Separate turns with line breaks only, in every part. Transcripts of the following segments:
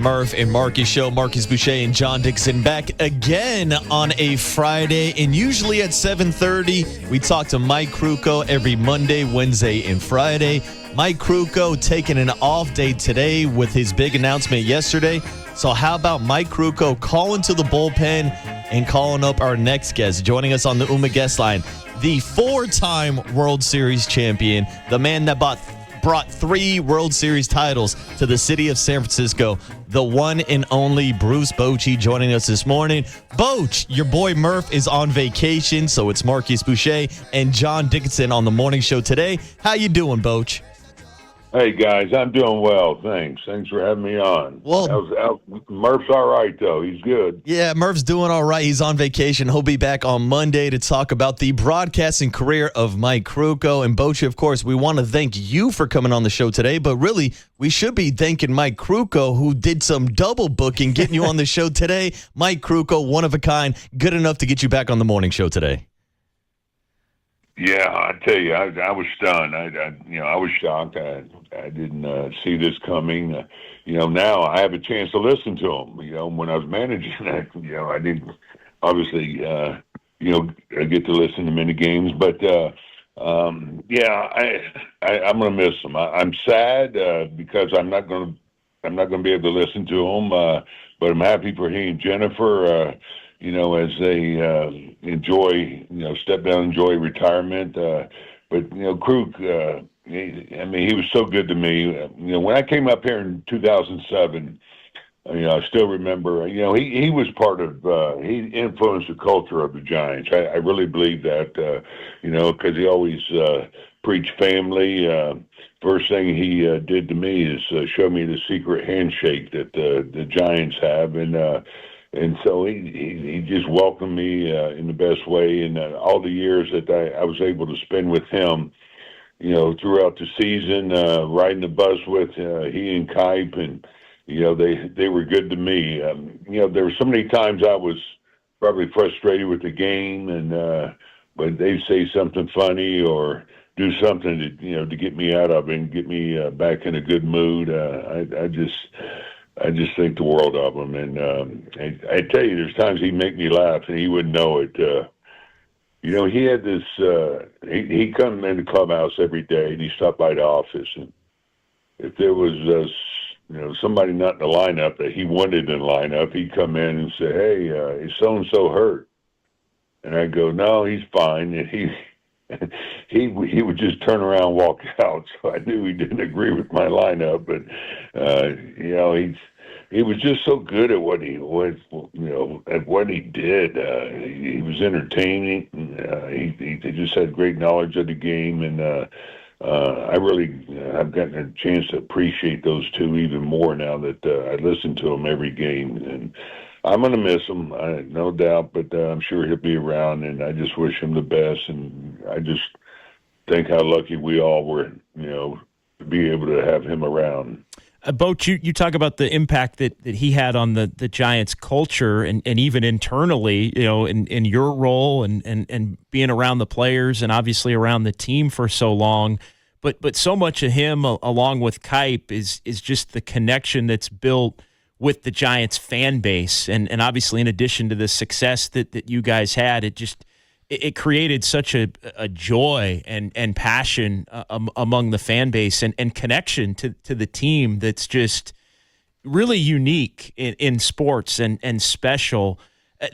Murph and Marcus Show. Marcus Bochy and John Dixon back again on a Friday. And usually at 7:30, we talk to Mike Krukow every Monday, Wednesday, and Friday. Mike Krukow taking an off day today with his big announcement yesterday. So how about Mike Krukow calling to the bullpen and calling up our next guest? Joining us on the UMA guest line, the four-time World Series champion, the man that brought 3 World Series titles to the city of San Francisco, the one and only Bruce Bochy joining us this morning. Boch, your boy Murph is on vacation, so it's Marcus Bochy and John Dixon on the morning show today. How you doing, Boch?
Hey, guys, I'm doing well, thanks. Thanks for having me on.
Well,
Murph's all right, though. He's good.
Yeah, Murph's doing all right. He's on vacation. He'll be back on Monday to talk about the broadcasting career of Mike Krukow. And Bochy, of course, we want to thank you for coming on the show today, but really, we should be thanking Mike Krukow, who did some double booking, getting you on the show today. Mike Krukow, one of a kind, good enough to get you back on the morning show today.
Yeah, I tell you, I was stunned. I was shocked. I didn't see this coming. Now I have a chance to listen to him. When I was managing, I didn't obviously, get to listen to many games. But I'm gonna miss him. I'm sad because I'm not gonna be able to listen to him. But I'm happy for he and Jennifer. As they step down, enjoy retirement. But Kruk, he was so good to me. When I came up here in 2007, I still remember, he was part of, he influenced the culture of the Giants. I really believe that, because he always preached family. First thing he did to me is show me the secret handshake that the Giants have. And so he just welcomed me in the best way. And all the years that I was able to spend with him, throughout the season, riding the bus with he and Kipe, and they were good to me. There were so many times I was probably frustrated with the game, and but they'd say something funny or do something to get me out of it and get me back in a good mood. I just think the world of him, and I tell you, there's times he'd make me laugh, and he wouldn't know it. He had this. He'd come in the clubhouse every day, and he'd stop by the office, and if there was somebody not in the lineup that he wanted in the lineup, he'd come in and say, "Hey, is so and so hurt?" And I'd go, "No, he's fine," and he would just turn around and walk out. So I knew he didn't agree with my lineup, but he was just so good at what he was, at what he did. He was entertaining. He just had great knowledge of the game, and I really have gotten a chance to appreciate those two even more now that I listen to them every game. And I'm going to miss him, no doubt, but I'm sure he'll be around, and I just wish him the best. And I just think how lucky we all were, to be able to have him around.
Boch, you talk about the impact that he had on the Giants culture and even internally, in your role and being around the players and obviously around the team for so long. But so much of him, along with Kipe, is just the connection that's built with the Giants fan base. And obviously, in addition to the success that you guys had, it created such a joy and passion among the fan base and connection to the team that's just really unique in sports and special.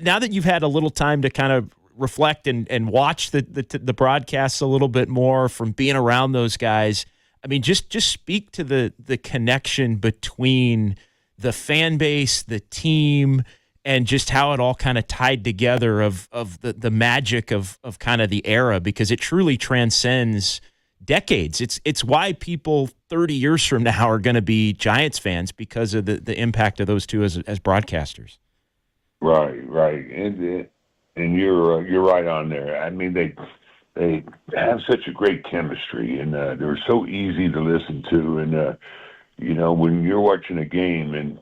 Now that you've had a little time to kind of reflect and watch the broadcasts a little bit more from being around those guys, I mean, just speak to the connection between the fan base, the team, and just how it all kind of tied together of the magic of kind of the era, because it truly transcends decades. It's why people 30 years from now are going to be Giants fans, because of the impact of those two as broadcasters.
Right, and you're right on there. I mean, they have such a great chemistry, and they're so easy to listen to. And when you're watching a game, and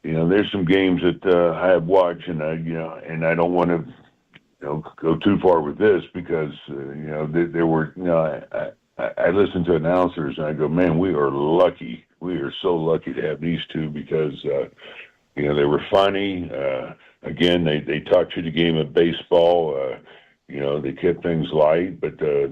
there's some games that I have watched, and I don't want to go too far with this, because there were I listen to announcers and I go, man, we are lucky we are so lucky to have these two because they were funny. Again, they taught you the game of baseball. They kept things light, but they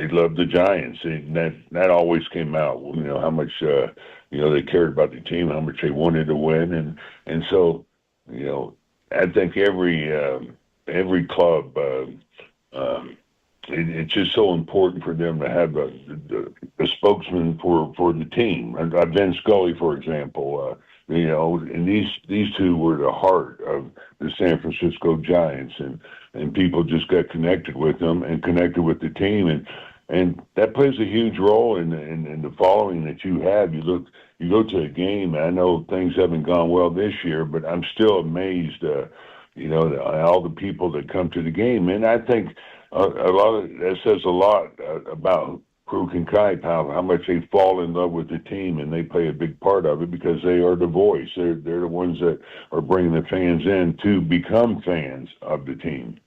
loved the Giants, and that always came out. How much they cared about the team, how much they wanted to win, and so I think every club. It's just so important for them to have a spokesman for the team. Vince Scully, for example, and these two were the heart of the San Francisco Giants, and people just got connected with them and connected with the team, and that plays a huge role in the following that you have. You go to a game, and I know things haven't gone well this year, but I'm still amazed, all the people that come to the game, and I think. A lot of that says a lot about Kruk and Kipe, how much they fall in love with the team, and they play a big part of it because they are the voice. They're the ones that are bringing the fans in to become fans of the team.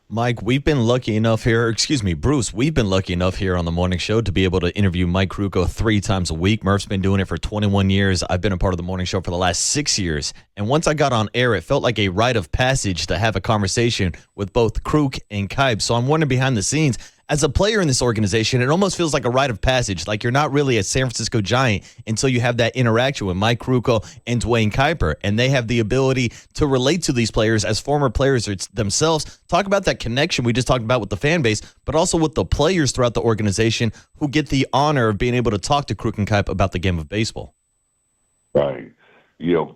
Mike, we've been lucky enough here, Bruce, we've been lucky enough here on the morning show to be able to interview Mike Krukow 3 times a week. Murph's been doing it for 21 years. I've been a part of the morning show for the last 6 years. And once I got on air, it felt like a rite of passage to have a conversation with both Kruk and Kipe. So I'm wondering behind the scenes, as a player in this organization, it almost feels like a rite of passage, like you're not really a San Francisco Giant until you have that interaction with Mike Krukow and Dwayne Kuiper, and they have the ability to relate to these players as former players themselves. Talk about that connection we just talked about with the fan base, but also with the players throughout the organization who get the honor of being able to talk to Kruk and Kuiper about the game of baseball.
Right.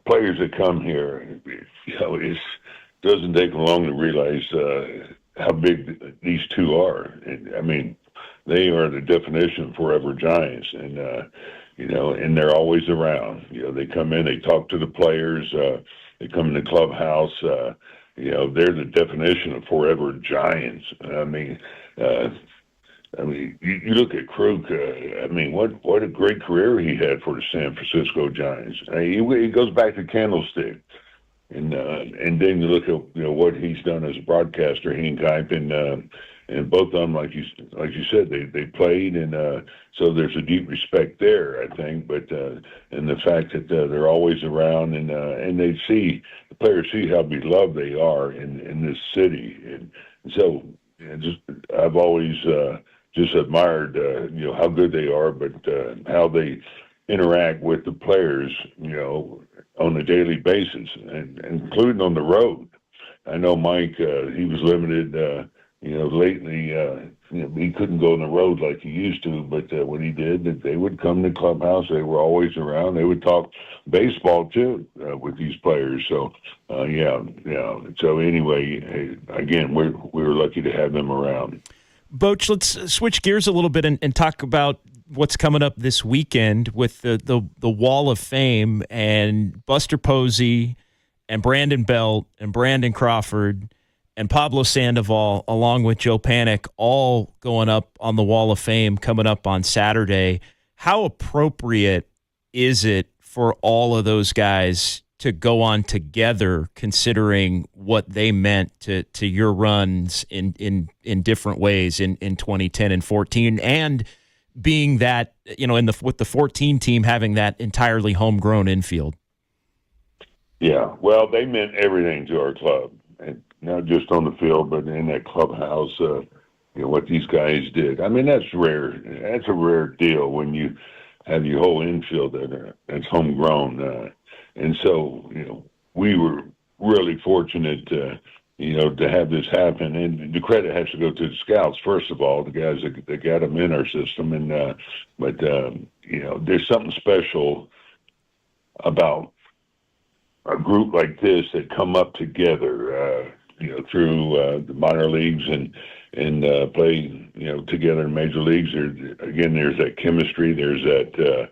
Players that come here, it doesn't take long to realize how big these two are. And, they are the definition of forever Giants, and and they're always around. They come in, they talk to the players, they come in the clubhouse. They're the definition of forever Giants. You look at Kruk. What a great career he had for the San Francisco Giants. He goes back to Candlestick. And then you look at what he's done as a broadcaster, he and Kipe, and both of them, like you said, they played, and so there's a deep respect there, I think. But and the fact that they're always around, and the players see how beloved they are in this city, and so I've always just admired how good they are, but how they interact with the players, on a daily basis, and including on the road. I know Mike, he was limited, lately, he couldn't go on the road like he used to, but when he did, they would come to the clubhouse. They were always around. They would talk baseball too, with these players. So, So anyway, again, we were lucky to have them around.
Boch, let's switch gears a little bit and talk about what's coming up this weekend with the Wall of Fame and Buster Posey and Brandon Belt and Brandon Crawford and Pablo Sandoval, along with Joe Panik, all going up on the Wall of Fame coming up on Saturday. How appropriate is it for all of those guys to go on together, considering what they meant to your runs in different ways in 2010 and 14, and being that, with the 14 team having that entirely homegrown infield?
Yeah, well, they meant everything to our club, and not just on the field, but in that clubhouse. What these guys did. That's rare. That's a rare deal when you have your whole infield that's homegrown. And so, we were really fortunate, to have this happen. And the credit has to go to the scouts, first of all, the guys that got them in our system. And there's something special about a group like this that come up together, through the minor leagues and play, together in major leagues. There's that chemistry. There's that,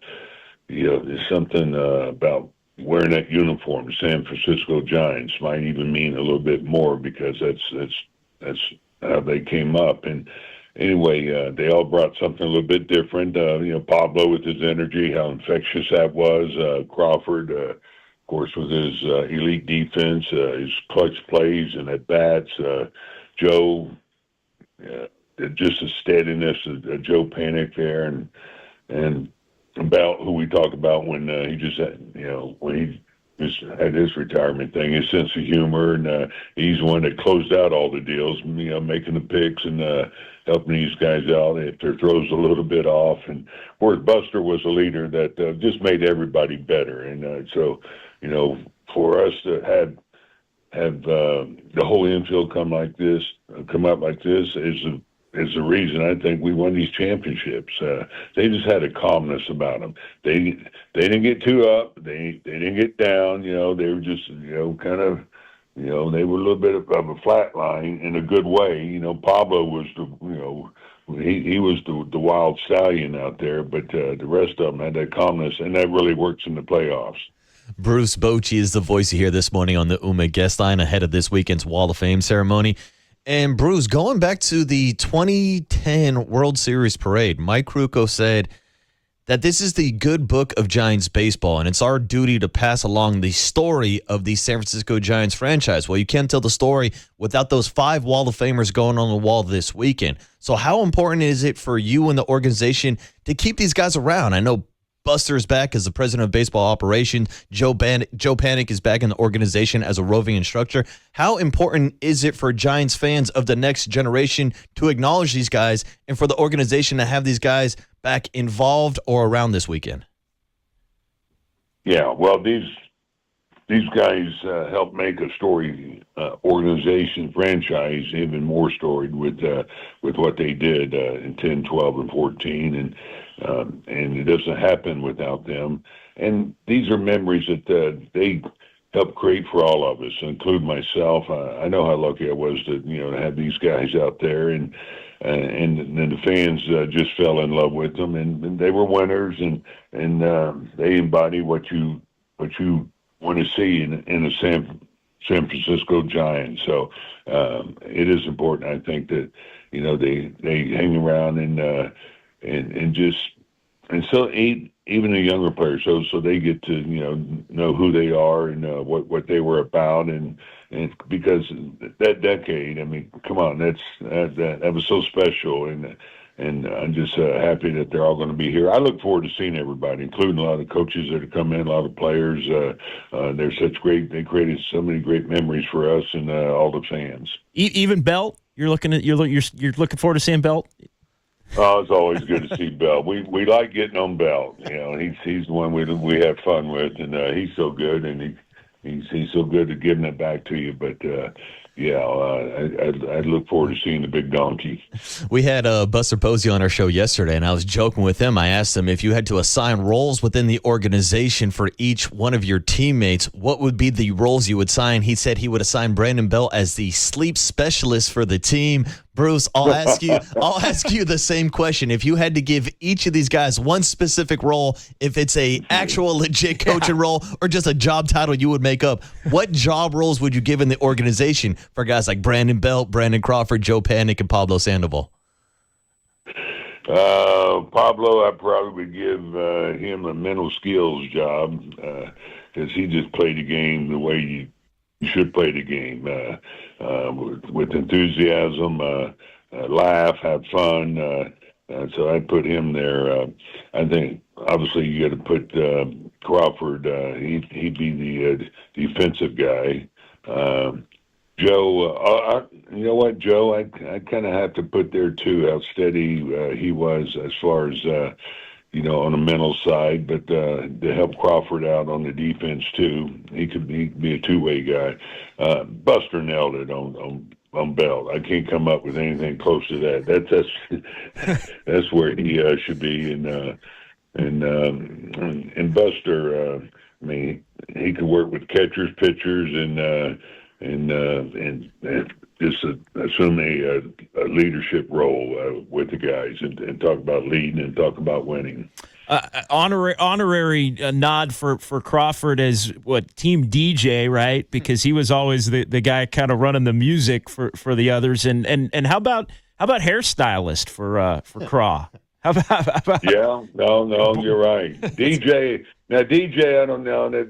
there's something about wearing that uniform. The San Francisco Giants might even mean a little bit more because that's how they came up. And anyway, they all brought something a little bit different. Pablo with his energy, how infectious that was. Crawford, of course, with his elite defense, his clutch plays and at bats. Joe, just a steadiness of Joe Panik there, and about who we talk about when he just had, when he just had his retirement thing, his sense of humor, and he's the one that closed out all the deals, making the picks and helping these guys out if their throws a little bit off. And whereas Buster was a leader that just made everybody better. And so, for us to have the whole infield come up like this is the reason I think we won these championships. They just had a calmness about them. They didn't get too up. They didn't get down. They were just kind of they were a little bit of a flat line in a good way. Pablo was he was the wild stallion out there, but the rest of them had that calmness, and that really works in the playoffs.
Bruce Bochy is the voice you hear this morning on the UMA guest line ahead of this weekend's Wall of Fame ceremony. And Bruce, going back to the 2010 World Series parade, Mike Krukow said that this is the good book of Giants baseball, and it's our duty to pass along the story of the San Francisco Giants franchise. Well, you can't tell the story without those 5 Wall of Famers going on the wall this weekend. So how important is it for you and the organization to keep these guys around? I know Buster is back as the president of baseball operations. Joe Panik is back in the organization as a roving instructor. How important is it for Giants fans of the next generation to acknowledge these guys and for the organization to have these guys back involved or around this weekend?
Yeah, well, these guys help make a story organization franchise even more storied with what they did in 10, 12, and 14, and it doesn't happen without them. And these are memories that they help create for all of us, include myself. I know how lucky I was to have these guys out there, and the fans just fell in love with them, and they were winners, and they embody what you want to see in a San Francisco Giants. So it is important, I think, that they hang around and so even the younger players, so they get to know who they are and what they were about, and because that decade, I mean, come on, that was so special, and I'm just happy that they're all going to be here. I look forward to seeing everybody, including a lot of coaches that have come in, a lot of players. They created so many great memories for us and all the fans.
Even Belt, you're looking forward to seeing Belt.
Oh, it's always good to see Belt. We like getting on Belt. He's the one we have fun with, and he's so good, and he's so good at giving it back to you. But I look forward to seeing the big donkey.
We had Buster Posey on our show yesterday, and I was joking with him. I asked him if you had to assign roles within the organization for each one of your teammates, what would be the roles you would assign? He said he would assign Brandon Belt as the sleep specialist for the team. Bruce, I'll ask you the same question. If you had to give each of these guys one specific role, if it's a actual legit coaching role or just a job title you would make up, what job roles would you give in the organization for guys like Brandon Belt, Brandon Crawford, Joe Panik, and Pablo Sandoval?
Pablo, I probably would give him a mental skills job because he just played the game the way you should play the game, with enthusiasm, laugh, have fun. So I put him there. I think obviously you got to put Crawford. He'd be the defensive guy. Joe, you know what, Joe? I kind of have to put there too how steady he was as far as on the mental side, but to help Crawford out on the defense too. He could be a two-way guy. Buster nailed it on Belt. I can't come up with anything close to that. That's where he should be. And Buster, I mean, he could work with catchers, pitchers, and just assume a leadership role with the guys and talk about leading and talk about winning.
Honorary nod for Crawford as team DJ, right? Because he was always the guy kind of running the music for the others. And how about hairstylist for Craw? How about
Yeah, no, you're right. DJ, I don't know that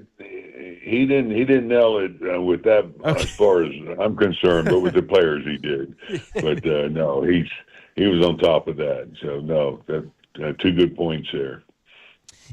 he didn't nail it with that
Okay.
as far as I'm concerned, but with the players he did. But no, he was on top of that. So no, two good points there.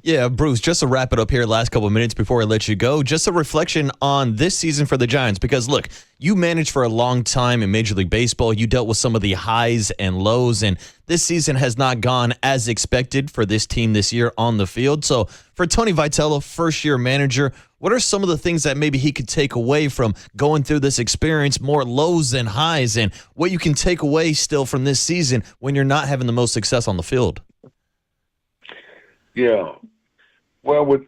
Yeah, Bruce, just to wrap it up here, last couple of minutes before I let you go, just a reflection on this season for the Giants. Because, look, you managed for a long time in Major League Baseball. You dealt with some of the highs and lows, and this season has not gone as expected for this team this year on the field. So for Tony Vitello, first-year manager, what are some of the things that maybe he could take away from going through this experience, more lows than highs, and what you can take away still from this season when you're not having the most success on the field?
Yeah. Well, with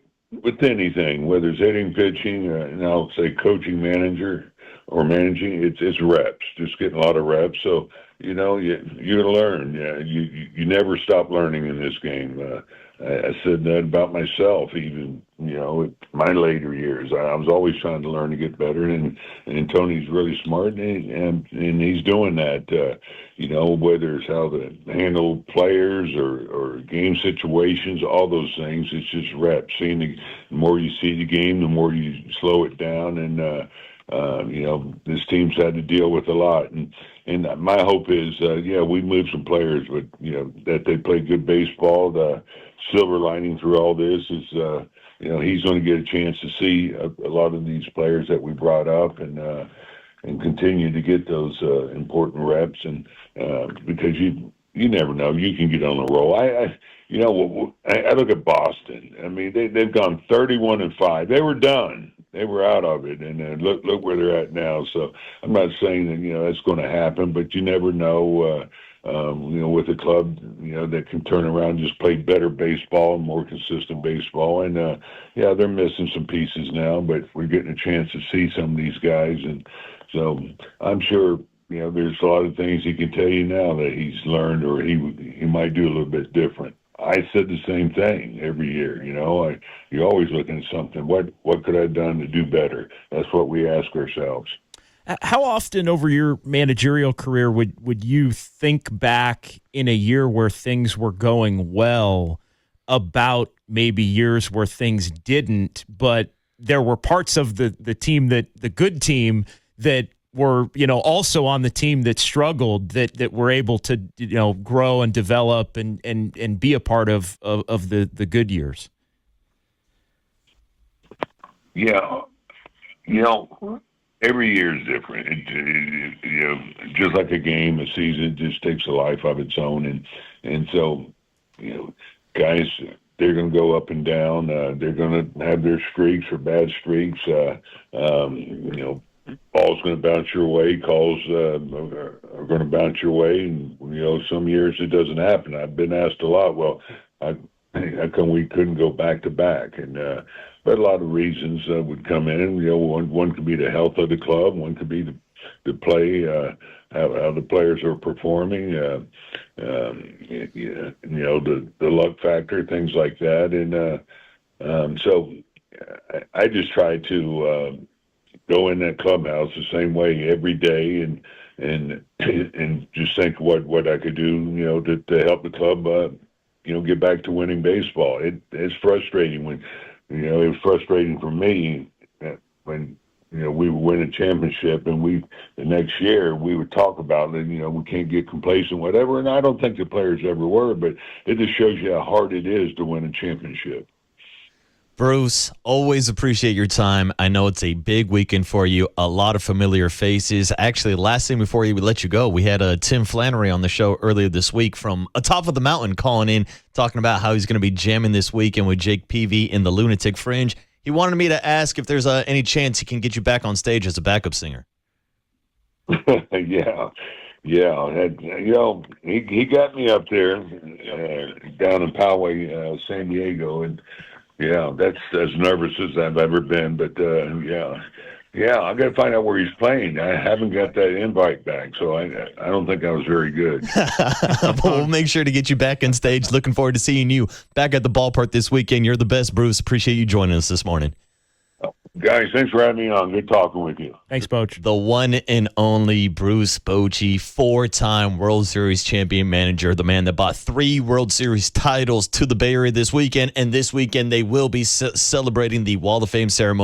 anything, whether it's hitting, pitching, and I'll say coaching, manager, or managing, it's reps. Just getting a lot of reps. So you're gonna learn. Yeah, you never stop learning in this game. I said that about myself, even in my later years. I was always trying to learn to get better, and Tony's really smart, and he's doing that. Whether it's how to handle players or game situations, all those things. It's just reps. The more you see the game, the more you slow it down, and this team's had to deal with a lot, and my hope is, we moved some players, but that they play good baseball. The silver lining through all this is, he's going to get a chance to see a lot of these players that we brought up, and continue to get those important reps, and because you never know, you can get on a roll. I look at Boston. I mean, they've gone 31-5. They were done. They were out of it, and look where they're at now. So I'm not saying that that's going to happen, but you never know. With a club that can turn around and just play better baseball, more consistent baseball, and they're missing some pieces now, but we're getting a chance to see some of these guys, and so I'm sure there's a lot of things he can tell you now that he's learned, or he might do a little bit different. I said the same thing every year. You're always looking at something. What could I have done to do better? That's what we ask ourselves.
How often over your managerial career would you think back in a year where things were going well about maybe years where things didn't, but there were parts of the team, the good team, that were also on the team that struggled, that were able to grow and develop and be a part of the good years?
Yeah, every year is different. Just like a game, a season, it just takes a life of its own, and so guys, they're going to go up and down. They're going to have their streaks or bad streaks. Ball's going to bounce your way. Calls are going to bounce your way, and some years it doesn't happen. I've been asked a lot. Well, how come we couldn't go back to back? And but a lot of reasons would come in. One could be the health of the club. One could be the play, how the players are performing. The luck factor, things like that. And so I just try to go in that clubhouse the same way every day, and just think what I could do, to help the club, get back to winning baseball. It's frustrating when, it was frustrating for me when, we would win a championship, and the next year we would talk about it, we can't get complacent, whatever. And I don't think the players ever were, but it just shows you how hard it is to win a championship.
Bruce, always appreciate your time. I know it's a big weekend for you. A lot of familiar faces. Actually, last thing before we let you go, we had Tim Flannery on the show earlier this week from atop of the mountain, calling in, talking about how he's going to be jamming this weekend with Jake Peavy in the Lunatic Fringe. He wanted me to ask if there's any chance he can get you back on stage as a backup singer.
Yeah. He got me up there down in Poway, San Diego, and yeah, that's as nervous as I've ever been. But I got to find out where he's playing. I haven't got that invite back, so I don't think I was very good.
But we'll make sure to get you back on stage. Looking forward to seeing you back at the ballpark this weekend. You're the best, Bruce. Appreciate you joining us this morning.
Guys, thanks for having me on. Good talking with you.
Thanks, Boch.
The one and only Bruce Bochy, 4-time World Series champion manager, the man that brought 3 World Series titles to the Bay Area this weekend. And this weekend they will be celebrating the Wall of Fame ceremony.